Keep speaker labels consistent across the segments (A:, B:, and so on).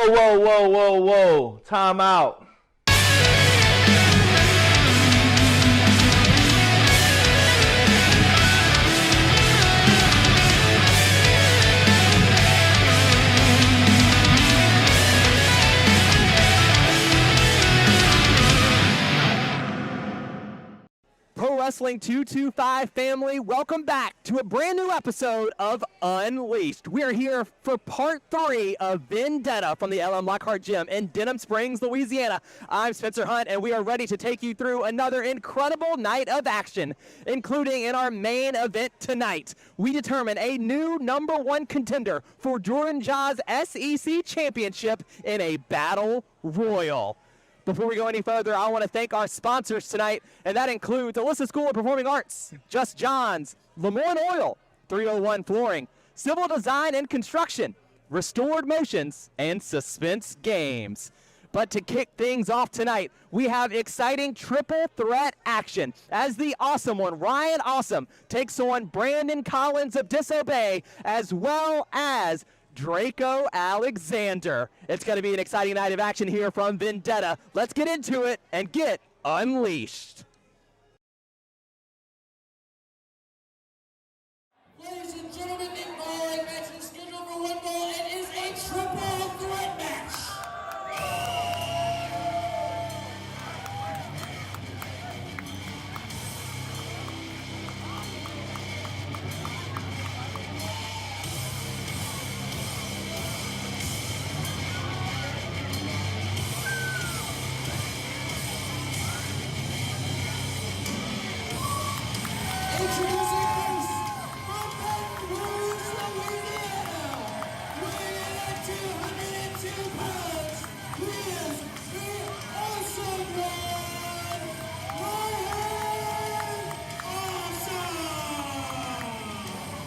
A: Whoa, whoa, whoa, whoa, whoa. Time out.
B: Pro Wrestling 225 family, welcome back to a brand new episode of Unleashed. We're here for part 3 of Vendetta from the LM Lockhart Gym in Denham Springs, Louisiana. I'm Spencer Hunt, and we are ready to take you through another incredible night of action, including in our main event tonight. We determine a new #1 contender for Jordan Jaw's SEC Championship in a Battle Royal. Before we go any further, I want to thank our sponsors tonight, and that includes Alyssa School of Performing Arts, Just John's, Lemoyne Oil, 301 Flooring, Civil Design and Construction, Restored Motions, and Suspense Games. But to kick things off tonight, we have exciting triple threat action as the awesome one, Ryan Awesome, takes on Brandon Collins of Disobey, as well as Drako Alexander. It's going to be an exciting night of action here from Vendetta. Let's get into it and get unleashed.
C: Ladies and gentlemen, the following match is scheduled for one fall and is a triple threat match.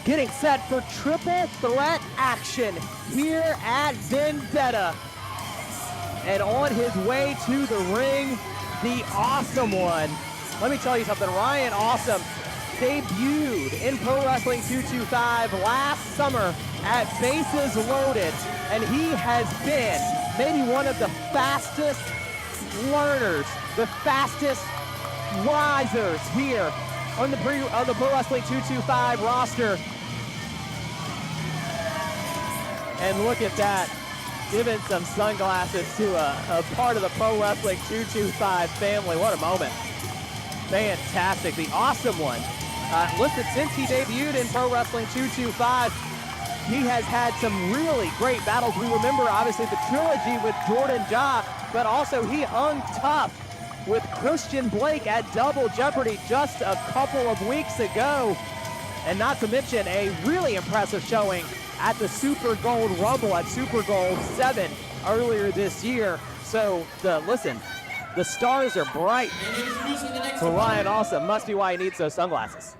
B: Getting set for triple threat action here at Vendetta. And on his way to the ring, the awesome one. Let me tell you something, Ryan Awesome debuted in Pro Wrestling 225 last summer at Bases Loaded, and he has been maybe one of the fastest learners, the fastest risers here on the Pro Wrestling 225 roster. And look at that, giving some sunglasses to a part of the Pro Wrestling 225 family. What a moment. Fantastic, the awesome one. Listen, since he debuted in Pro Wrestling 225, he has had some really great battles. We remember, obviously, the trilogy with Jordan Jaw, but also he hung tough with Christian Blake at Double Jeopardy just a couple of weeks ago. And not to mention a really impressive showing at the Super Gold Rumble at Super Gold 7 earlier this year. So, listen, the stars are bright for Ryan Awesome. Must be why he needs those sunglasses.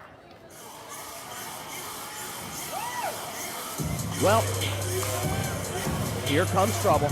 B: Well, here comes trouble.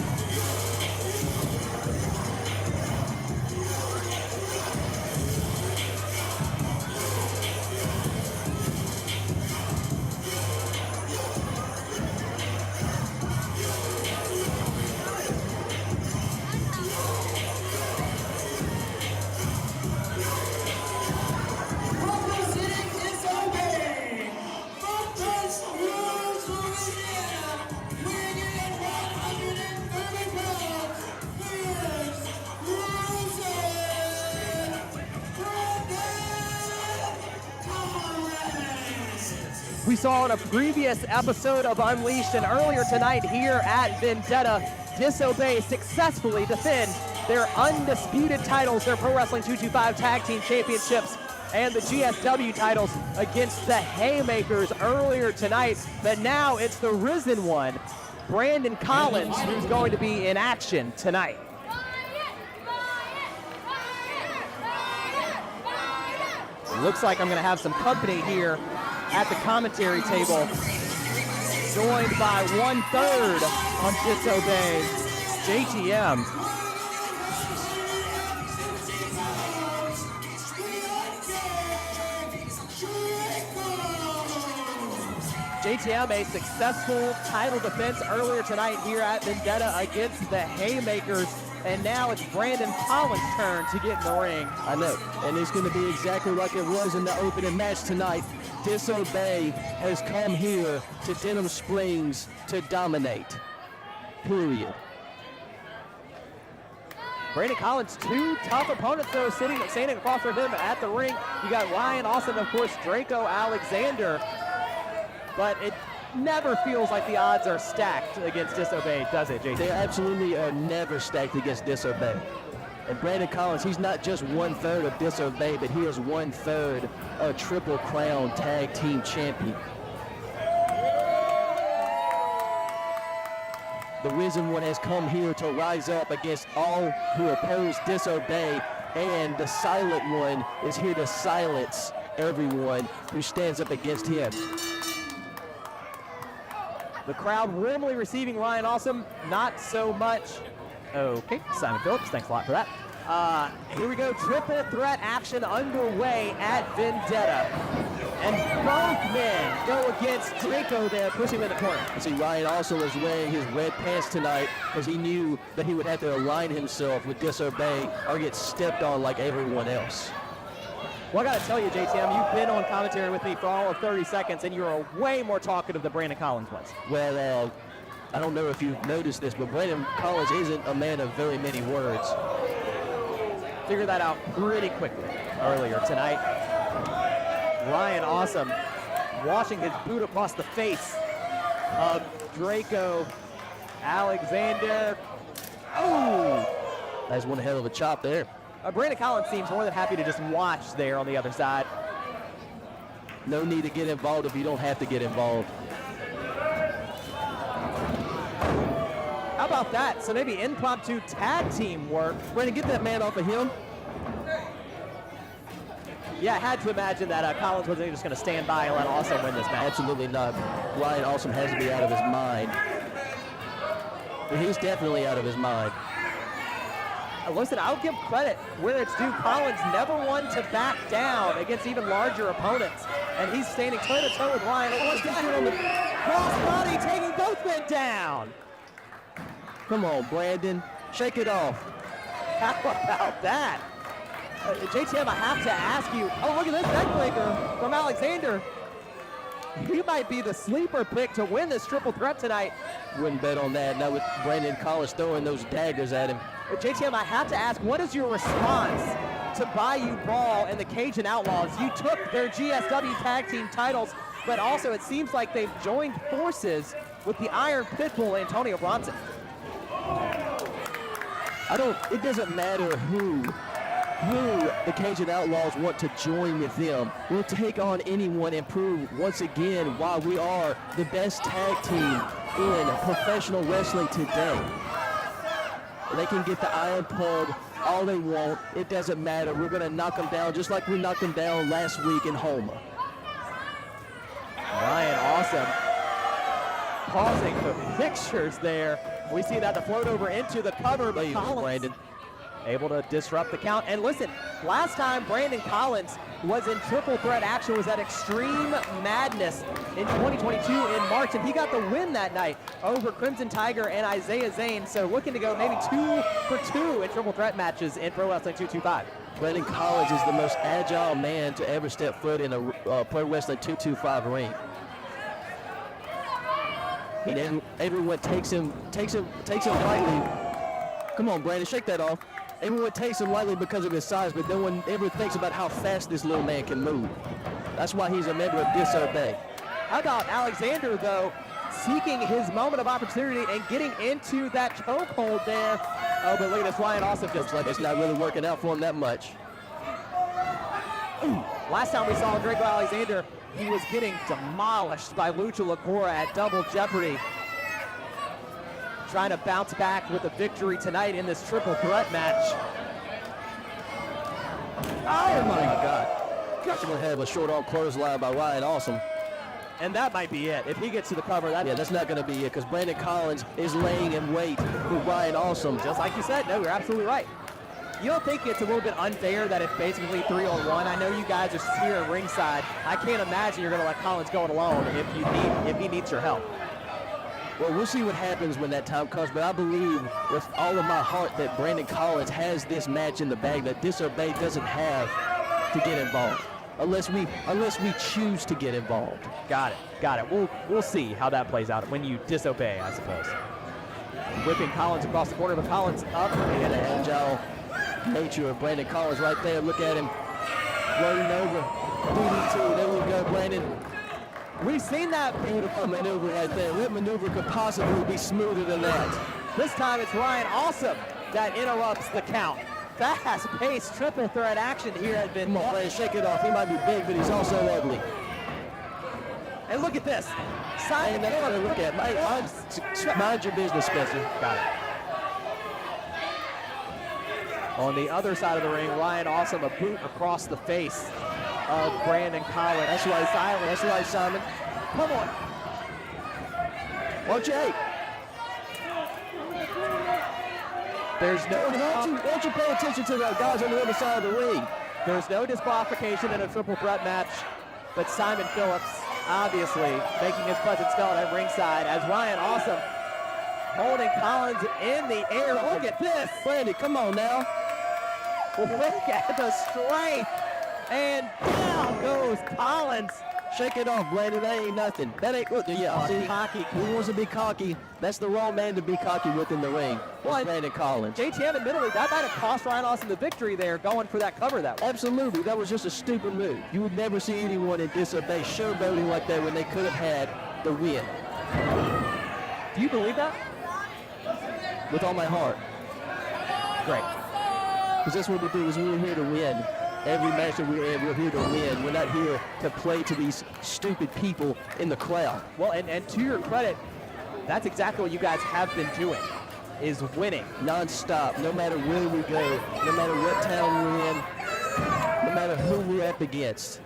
B: We saw in a previous episode of Unleashed and earlier tonight here at Vendetta, Disobey successfully defend their undisputed titles, their Pro Wrestling 225 Tag Team Championships and the GSW titles against the Haymakers earlier tonight. But now it's the Risen One, Brandon Collins, who's going to be in action tonight. Looks like I'm going to have some company here at the commentary table, joined by 1/3 on Disobey, JTM. JTM, a successful title defense earlier tonight here at Vendetta against the Haymakers. And now it's Brandon Collins' turn to get in the ring.
D: I know, and it's going to be exactly like it was in the opening match tonight. Disobey has come here to Denham Springs to dominate. Period.
B: Brandon Collins, two tough opponents though, standing across from him at the ring. You got Ryan Austin, of course, Drako Alexander. But it never feels like the odds are stacked against Disobey, does it, JT?
D: They absolutely are never stacked against Disobey. And Brandon Collins, he's not just 1/3 of Disobey, but he is 1/3 a Triple Crown Tag Team Champion. The Risen One has come here to rise up against all who oppose Disobey, and the Silent One is here to silence everyone who stands up against him.
B: The crowd warmly receiving Ryan Awesome, not so much. Okay, Simon Phillips, thanks a lot for that. Here we go, triple threat action underway at Vendetta. And both men go against Drako there, pushing him in the corner.
D: See, Ryan also was wearing his red pants tonight because he knew that he would have to align himself with Disobey or get stepped on like everyone else.
B: Well, I got to tell you, JTM, you've been on commentary with me for all of 30 seconds, and you're way more talkative than Brandon Collins was.
D: Well, I don't know if you've noticed this, but Brandon Collins isn't a man of very many words.
B: Figured that out pretty quickly earlier tonight. Ryan Awesome washing his boot across the face of Drako Alexander. Oh!
D: That's one hell of a chop there.
B: Brandon Collins seems more than happy to just watch there on the other side.
D: No need to get involved if you don't have to get involved.
B: How about that? So maybe impromptu tag team work.
D: Brandon, get that man off of him.
B: Yeah, I had to imagine that Collins wasn't just going to stand by and let Awesome win this match.
D: Absolutely not. Ryan Awesome has to be out of his mind. But he's definitely out of his mind.
B: Listen, I'll give credit where it's due. Collins never one to back down against even larger opponents. And he's standing toe-to-toe with Ryan. What's he doing on the crossbody, taking both men down?
D: Come on, Brandon. Shake it off.
B: How about that? JTM, I have to ask you. Oh, look at this neckbreaker from Alexander. He might be the sleeper pick to win this triple threat tonight.
D: Wouldn't bet on that. Not with Brandon Collins throwing those daggers at him.
B: JTM, I have to ask, what is your response to Bayou Brawl and the Cajun Outlaws? You took their GSW tag team titles, but also it seems like they've joined forces with the Iron Pitbull, Antonio Bronson.
D: It doesn't matter who the Cajun Outlaws want to join with them. We'll take on anyone and prove once again why we are the best tag team in professional wrestling today. They can get the Iron Pug all they want. It doesn't matter. We're going to knock them down just like we knocked them down last week in Houma.
B: Ryan Awesome pausing the pictures there. We see that to float over into the cover, but Collins
D: Brandon
B: able to disrupt the count. And listen, last time Brandon Collins was in triple threat action was at Extreme Madness in 2022 in March, and he got the win that night over Crimson Tiger and Isaiah Zane. So looking to go maybe 2 for 2 in triple threat matches in Pro Wrestling 225.
D: Brandon Collins is the most agile man to ever step foot in a Pro Wrestling 225 ring. And everyone takes him lightly. Come on, Brandon, shake that off. Everyone takes him lightly because of his size, but no one ever thinks about how fast this little man can move. That's why he's a member of Disobey.
B: How about Alexander, though, seeking his moment of opportunity and getting into that chokehold there. Oh, but look at this, Ryan Awesome just
D: Like it's not really working out for him that much.
B: Last time we saw Drako Alexander, he was getting demolished by Lucha Lacora at Double Jeopardy. Trying to bounce back with a victory tonight in this triple threat match.
D: Oh my God. Got to have a short arm clothesline by Ryan Awesome.
B: And that might be it. If he gets to the cover,
D: that's not going to be it because Brandon Collins is laying in wait for Ryan Awesome.
B: Just like you said, no, you're absolutely right. You don't think it's a little bit unfair that it's basically 3-on-1? I know you guys are here at ringside. I can't imagine you're going to let Collins go it alone if he needs your help.
D: Well, we'll see what happens when that time comes, but I believe with all of my heart that Brandon Collins has this match in the bag that Disobey doesn't have to get involved, unless we choose to get involved.
B: Got it. We'll see how that plays out when you disobey, I suppose. Whipping Collins across the corner, but Collins up.
D: And the agile nature of Brandon Collins right there. Look at him floating over. DDT. There we go, Brandon.
B: We've seen that
D: Beautiful maneuver right there. What maneuver could possibly be smoother than that?
B: This time it's Ryan Awesome that interrupts the count. Fast-paced triple threat action here has been.
D: Come on, Brandon, shake it off. He might be big, but he's also ugly.
B: And look at this.
D: Simon, that's what I look at. Mind your business, Spencer.
B: Got it. On the other side of the ring, Ryan Awesome, a boot across the face of Brandon Collins.
D: That's right, Simon. That's right, Simon.
B: Come on.
D: Watch out.
B: There's no
D: Don't you pay attention to the guys on the other side of the ring.
B: There's no disqualification in a triple threat match, but Simon Phillips obviously making his presence felt at ringside as Ryan Awesome holding Collins in the air. Look at this.
D: Brandon, come on now.
B: Look at the strength. And down goes Collins.
D: Shake it off, Brandon. That ain't nothing. That ain't good. Yeah, see,
B: cocky.
D: He wants to be cocky. That's the wrong man to be cocky with in the ring.
B: Well,
D: Brandon Collins.
B: JTM, admittedly, that might have cost Ryan Awesome the victory there, going for that cover that way.
D: Absolutely. That was just a stupid move. You would never see anyone in Disobey showboating like that when they could have had the win.
B: Do you believe that?
D: With all my heart.
B: Great.
D: Because that's what we do, is we're here to win. Every match that we're in, we're here to win. We're not here to play to these stupid people in the crowd.
B: Well, and to your credit, that's exactly what you guys have been doing, is winning.
D: Non-stop, no matter where we go, no matter what town we're in, no matter who we're up against.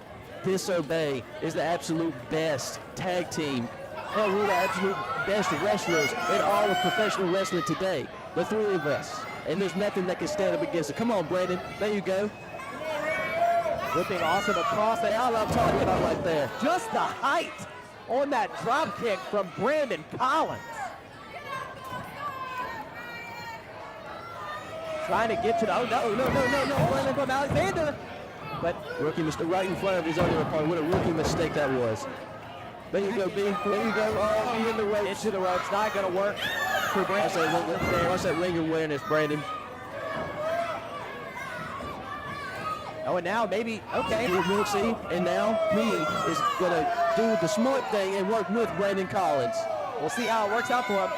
D: Disobey is the absolute best tag team. Hell, we're the absolute best wrestlers in all of professional wrestling today. The three of us. And there's nothing that can stand up against it. Come on, Brandon. There you go.
B: Whipping Awesome across the
D: All I'm talking about right there.
B: Just the height on that drop kick from Brandon Collins. Trying to get to the, oh no, Brandon from Alexander. But
D: Rookie mistake right in front of his own opponent. What a rookie mistake that was. There you go, B. There you go. Oh, be in the ropes.
B: into the ropes, not gonna work for Brandon.
D: What's that ring awareness, Brandon?
B: Oh, and now maybe, okay.
D: We'll see. And now he is going to do the smart thing and work with Brandon Collins.
B: We'll see how it works out for him.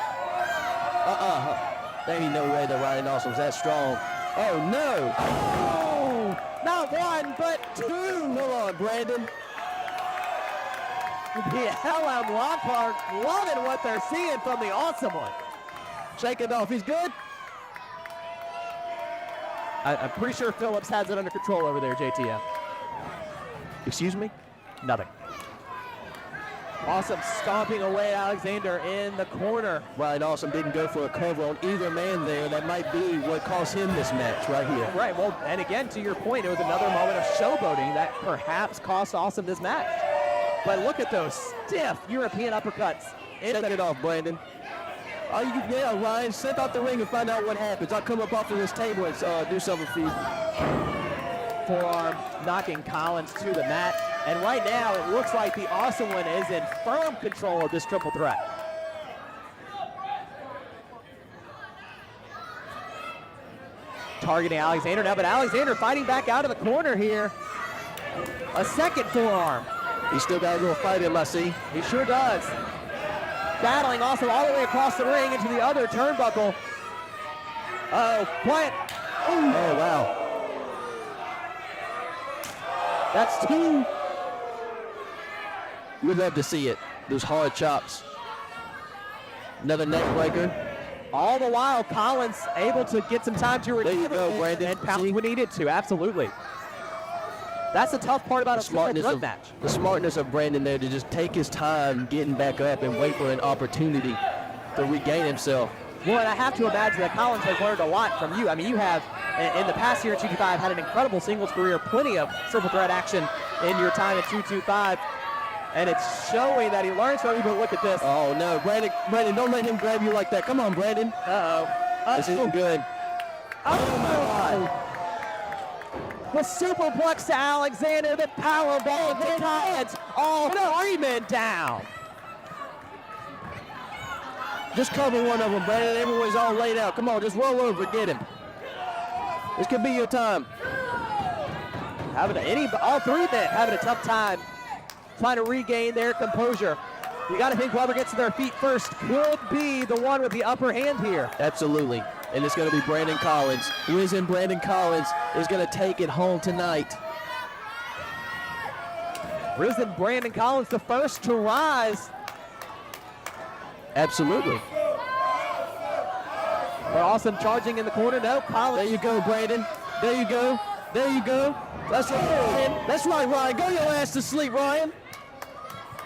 D: There ain't no way that Ryan Awesome's that strong. Oh, no.
B: Oh, not one, but two.
D: Come on, Brandon.
B: The LM Lockhart loving what they're seeing from the Awesome One.
D: Shake it off. He's good.
B: I'm pretty sure Phillips has it under control over there, JTM.
D: Excuse me?
B: Nothing. Awesome stomping away Alexander in the corner.
D: Ryan Awesome didn't go for a cover on either man there. That might be what cost him this match right here.
B: Right, well, and again, to your point, it was another moment of showboating that perhaps cost Awesome this match. But look at those stiff European uppercuts.
D: Shake it off, Brandon. Oh, yeah, Ryan, step out the ring and find out what happens. I'll come up off of this table and do something for you.
B: Forearm knocking Collins to the mat. And right now, it looks like the Awesome One is in firm control of this triple threat. Targeting Alexander now, but Alexander fighting back out of the corner here. A second forearm.
D: He's still got a little fight in him, I see.
B: He sure does. Battling also all the way across the ring into the other turnbuckle. Oh, quiet. Ooh.
D: Oh, wow.
B: That's two.
D: We'd love to see it. Those hard chops. Another neck breaker.
B: All the while, Collins able to get some time to recover.
D: There you go, Brandon.
B: And pound when needed to, absolutely. That's the tough part about a triple threat match.
D: The smartness of Brandon there to just take his time getting back up and wait for an opportunity to regain himself.
B: Well, and I have to imagine that Collins has learned a lot from you. I mean, you have, in the past year at 225, had an incredible singles career, plenty of triple threat action in your time at 225. And it's showing that he learns from you, but look at this.
D: Oh, no. Brandon, don't let him grab you like that. Come on, Brandon.
B: Uh-oh.
D: This isn't good.
B: Oh, my God. The superplex to Alexander, the powerbomb, the Collins, all 3 men down.
D: Just cover one of them, Brandon. Everyone's all laid out. Come on, just roll over, get him. This could be your time.
B: All 3 men having a tough time trying to regain their composure. You got to think whoever gets to their feet first could be the one with the upper hand here.
D: Absolutely. And it's going to be Brandon Collins. Risen Brandon Collins is going to take it home tonight.
B: Risen Brandon Collins, the first to rise.
D: Absolutely.
B: But Austin charging in the corner. No, Collins.
D: There you go, Brandon. There you go. There you go. That's right, Ryan. That's right, Ryan. Go your ass to sleep, Ryan.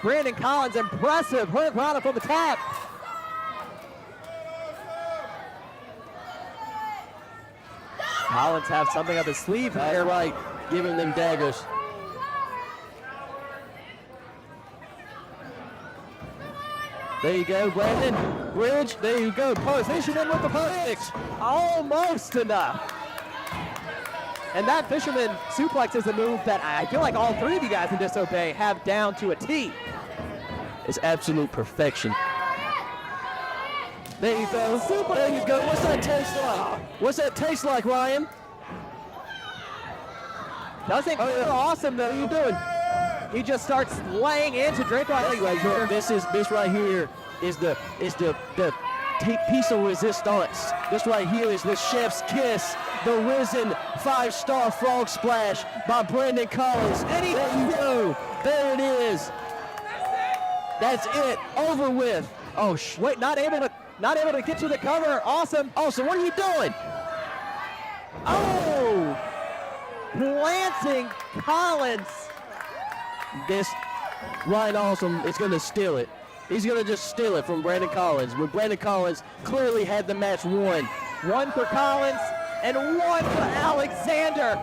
B: Brandon Collins, impressive. Hurricane from the tap. Collins have something up his sleeve
D: That's
B: here.
D: right. Give him them daggers. There you go, Brandon. Bridge, there you go. Fisherman with the post.
B: Almost enough. And that fisherman suplex is a move that I feel like all 3 of you guys in Disobey have down to a T.
D: It's absolute perfection. There you go. There you go. What's that taste like? What's that taste like, Ryan?
B: Doesn't feel awesome though.
D: What are you doing?
B: He just starts laying into Drako.
D: This right here is the piece of resistance. This right here is the chef's kiss, the risen 5-star frog splash by Brandon Collins. There you go. There it is. That's it. Over with. Oh,
B: Wait, not able to get to the cover. Awesome.
D: Awesome. What are you doing?
B: Oh! Planting Collins.
D: This Ryan Awesome is going to steal it. He's going to just steal it from Brandon Collins. When Brandon Collins clearly had the match won.
B: 1 for Collins and 1 for Alexander.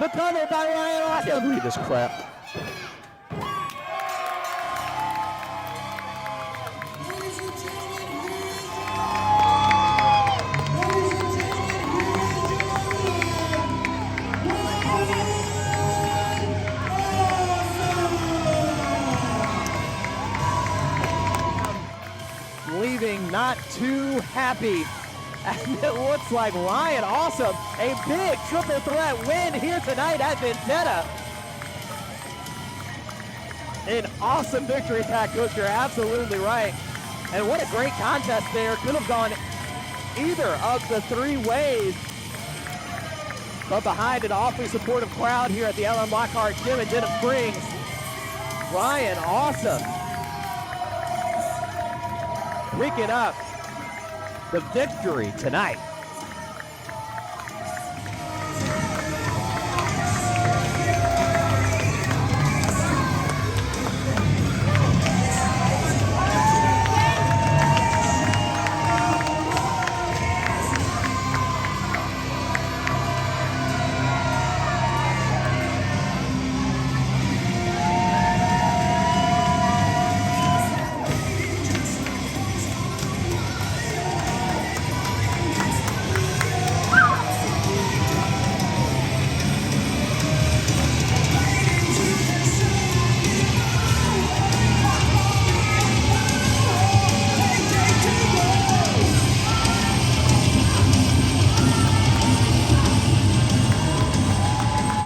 B: The cover by Ryan
D: I
B: Awesome.
D: can't believe this crap.
C: Ladies and gentlemen,
B: Leaving not too happy. And it looks like Ryan Awesome, a big triple threat win here tonight at Vendetta. An awesome victory, Pat Cook. You're absolutely right. And what a great contest there. Could have gone either of the 3 ways. But behind an awfully supportive crowd here at the LM Lockhart Gym in Denham Springs, Ryan Awesome picking up the victory tonight.